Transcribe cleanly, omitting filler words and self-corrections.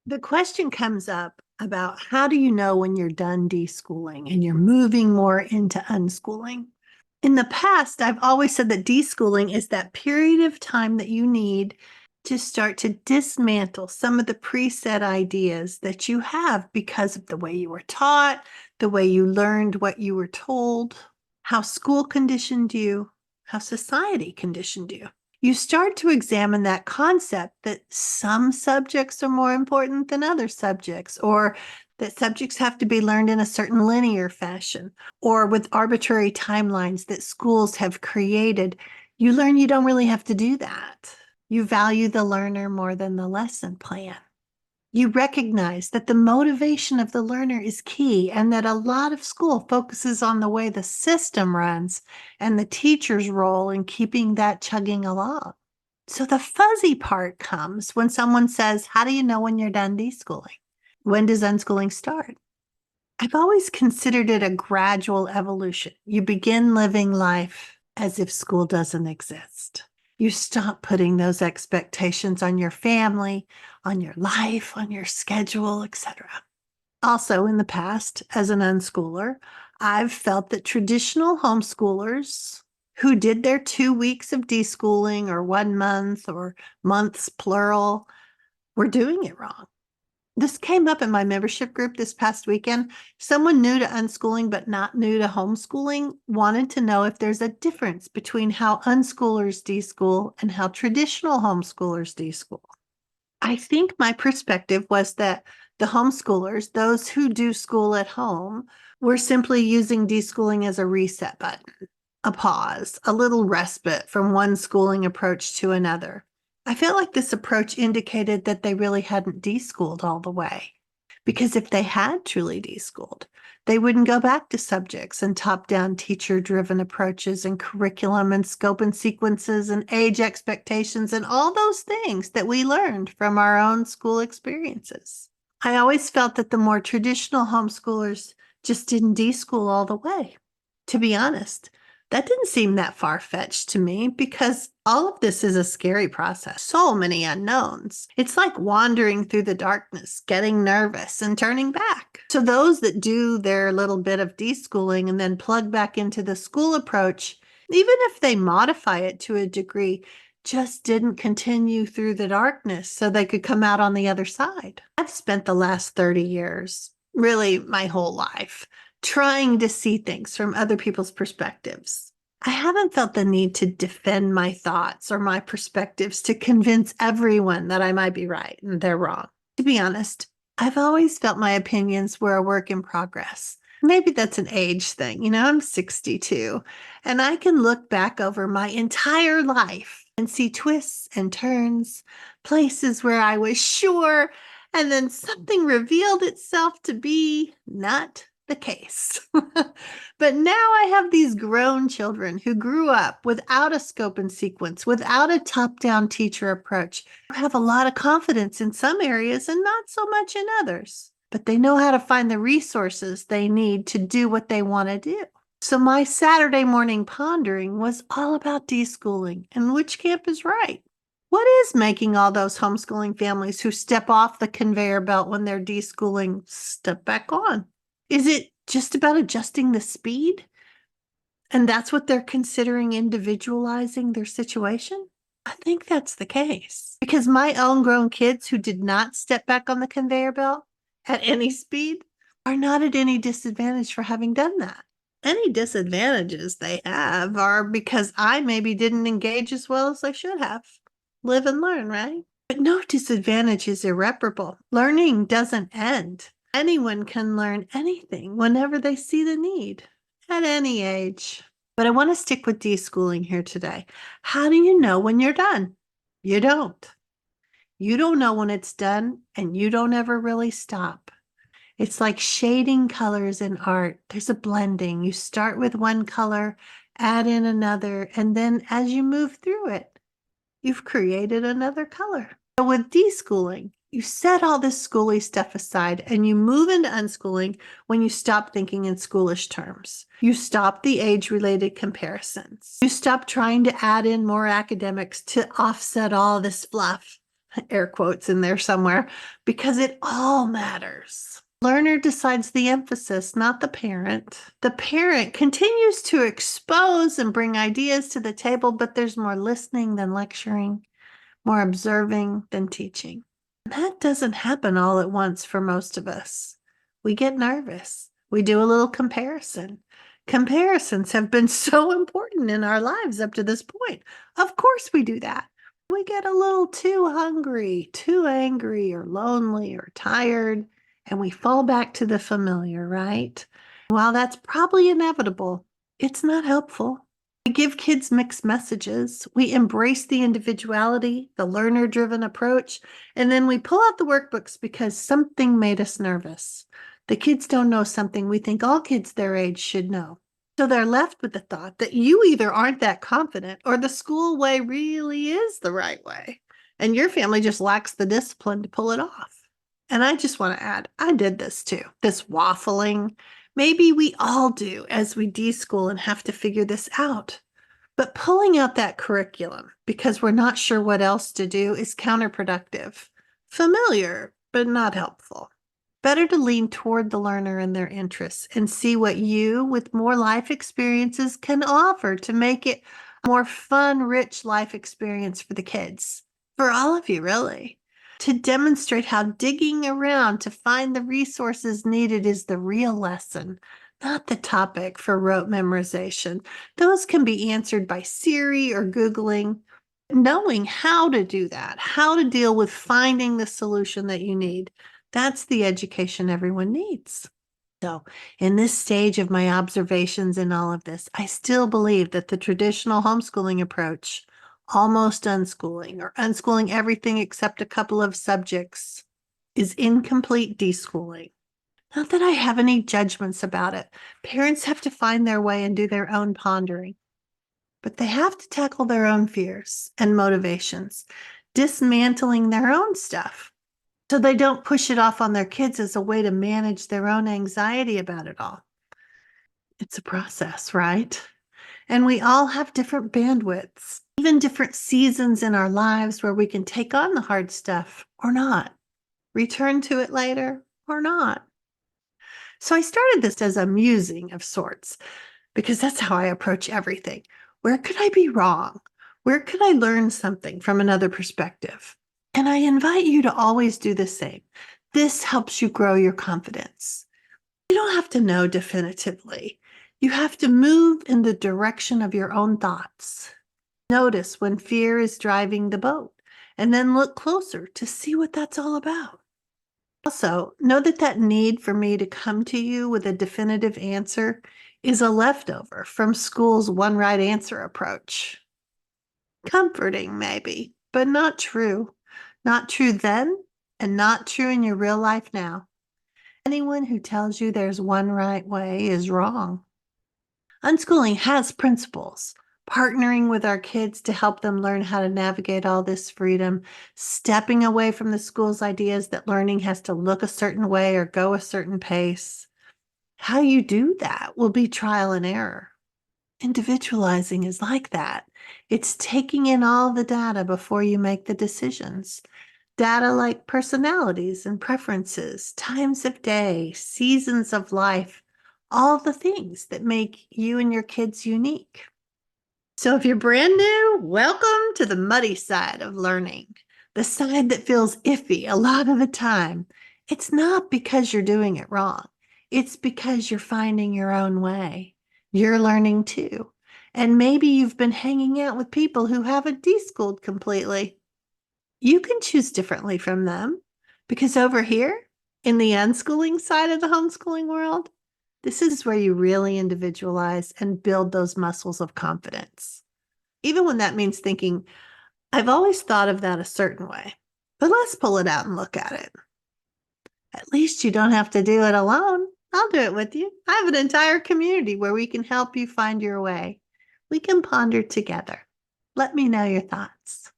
The question comes up about how do you know when you're done deschooling and you're moving more into unschooling? In the past, I've always said that deschooling is that period of time that you need to start to dismantle some of the preset ideas that you have because of the way you were taught, the way you learned what you were told, how school conditioned you, how society conditioned you. You start to examine that concept that some subjects are more important than other subjects, or that subjects have to be learned in a certain linear fashion, or with arbitrary timelines that schools have created. You learn you don't really have to do that. You value the learner more than the lesson plan. You recognize that the motivation of the learner is key and that a lot of school focuses on the way the system runs and the teacher's role in keeping that chugging along. So the fuzzy part comes when someone says, how do you know when you're done deschooling? When does unschooling start? I've always considered it a gradual evolution. You begin living life as if school doesn't exist. You stop putting those expectations on your family, on your life, on your schedule, etc. Also, in the past, as an unschooler, I've felt that traditional homeschoolers who did their 2 weeks of deschooling or 1 month or months plural were doing it wrong. This came up in my membership group this past weekend. Someone new to unschooling but not new to homeschooling wanted to know if there's a difference between how unschoolers deschool and how traditional homeschoolers deschool. I think my perspective was that the homeschoolers, those who do school at home, were simply using deschooling as a reset button, a pause, a little respite from one schooling approach to another. I felt like this approach indicated that they really hadn't deschooled all the way. Because if they had truly deschooled, they wouldn't go back to subjects and top-down teacher-driven approaches and curriculum and scope and sequences and age expectations and all those things that we learned from our own school experiences. I always felt that the more traditional homeschoolers just didn't deschool all the way. To be honest, that didn't seem that far-fetched to me because all of this is a scary process. So many unknowns. It's like wandering through the darkness, getting nervous and turning back. So those that do their little bit of deschooling and then plug back into the school approach, even if they modify it to a degree, just didn't continue through the darkness so they could come out on the other side. I've spent the last 30 years, really my whole life, trying to see things from other people's perspectives. I haven't felt the need to defend my thoughts or my perspectives to convince everyone that I might be right and they're wrong. To be honest, I've always felt my opinions were a work in progress. Maybe that's an age thing. I'm 62, and I can look back over my entire life and see twists and turns, places where I was sure, and then something revealed itself to be not the case. But now I have these grown children who grew up without a scope and sequence, without a top-down teacher approach, who have a lot of confidence in some areas and not so much in others. But they know how to find the resources they need to do what they want to do. So my Saturday morning pondering was all about deschooling and which camp is right. What is making all those homeschooling families who step off the conveyor belt when they're deschooling step back on? Is it just about adjusting the speed? And that's what they're considering individualizing their situation? I think that's the case. Because my own grown kids who did not step back on the conveyor belt at any speed are not at any disadvantage for having done that. Any disadvantages they have are because I maybe didn't engage as well as I should have. Live and learn, right? But no disadvantage is irreparable. Learning doesn't end. Anyone can learn anything whenever they see the need, at any age. But I want to stick with deschooling here today. How do you know when you're done? You don't. You don't know when it's done, and you don't ever really stop. It's like shading colors in art. There's a blending. You start with one color, add in another, and then as you move through it, you've created another color. So with deschooling, you set all this schooly stuff aside and you move into unschooling when you stop thinking in schoolish terms. You stop the age-related comparisons. You stop trying to add in more academics to offset all this fluff. air quotes in there somewhere, because it all matters. Learner decides the emphasis, not the parent. The parent continues to expose and bring ideas to the table, but there's more listening than lecturing, more observing than teaching. And that doesn't happen all at once for most of us. We get nervous. We do a little comparison. Comparisons have been so important in our lives up to this point. Of course we do that. We get a little too hungry, too angry, or lonely, or tired, and we fall back to the familiar, right? While that's probably inevitable, it's not helpful. We give kids mixed messages. We embrace the individuality, the learner-driven approach, and then we pull out the workbooks because something made us nervous. The kids don't know something we think all kids their age should know. So they're left with the thought that you either aren't that confident or the school way really is the right way, and your family just lacks the discipline to pull it off. And I just want to add, I did this too, this waffling. Maybe we all do as we deschool and have to figure this out. But pulling out that curriculum because we're not sure what else to do is counterproductive. Familiar, but not helpful. Better to lean toward the learner and their interests and see what you, with more life experiences, can offer to make it a more fun, rich life experience for the kids. For all of you, really. To demonstrate how digging around to find the resources needed is the real lesson, not the topic for rote memorization. Those can be answered by Siri or Googling. Knowing how to do that, how to deal with finding the solution that you need, that's the education everyone needs. So, in this stage of my observations in all of this, I still believe that the traditional homeschooling approach, almost unschooling or unschooling everything except a couple of subjects, is incomplete deschooling. Not that I have any judgments about it. Parents have to find their way and do their own pondering. But they have to tackle their own fears and motivations, dismantling their own stuff so they don't push it off on their kids as a way to manage their own anxiety about it all. It's a process, right? And we all have different bandwidths, even different seasons in our lives where we can take on the hard stuff or not, return to it later or not. So I started this as a musing of sorts, because that's how I approach everything. Where could I be wrong? Where could I learn something from another perspective? And I invite you to always do the same. This helps you grow your confidence. You don't have to know definitively. You have to move in the direction of your own thoughts. Notice when fear is driving the boat, and then look closer to see what that's all about. Also, know that that need for me to come to you with a definitive answer is a leftover from school's one right answer approach. Comforting, maybe, but not true. Not true then, and not true in your real life now. Anyone who tells you there's one right way is wrong. Unschooling has principles. Partnering with our kids to help them learn how to navigate all this freedom, stepping away from the school's ideas that learning has to look a certain way or go a certain pace. How you do that will be trial and error. Individualizing is like that. It's taking in all the data before you make the decisions. Data like personalities and preferences, times of day, seasons of life, all the things that make you and your kids unique. So if you're brand new, welcome to the muddy side of learning, the side that feels iffy a lot of the time. It's not because you're doing it wrong. It's because you're finding your own way. You're learning too. And maybe you've been hanging out with people who haven't deschooled completely. You can choose differently from them, because over here in the unschooling side of the homeschooling world, this is where you really individualize and build those muscles of confidence. Even when that means thinking, I've always thought of that a certain way, but let's pull it out and look at it. At least you don't have to do it alone. I'll do it with you. I have an entire community where we can help you find your way. We can ponder together. Let me know your thoughts.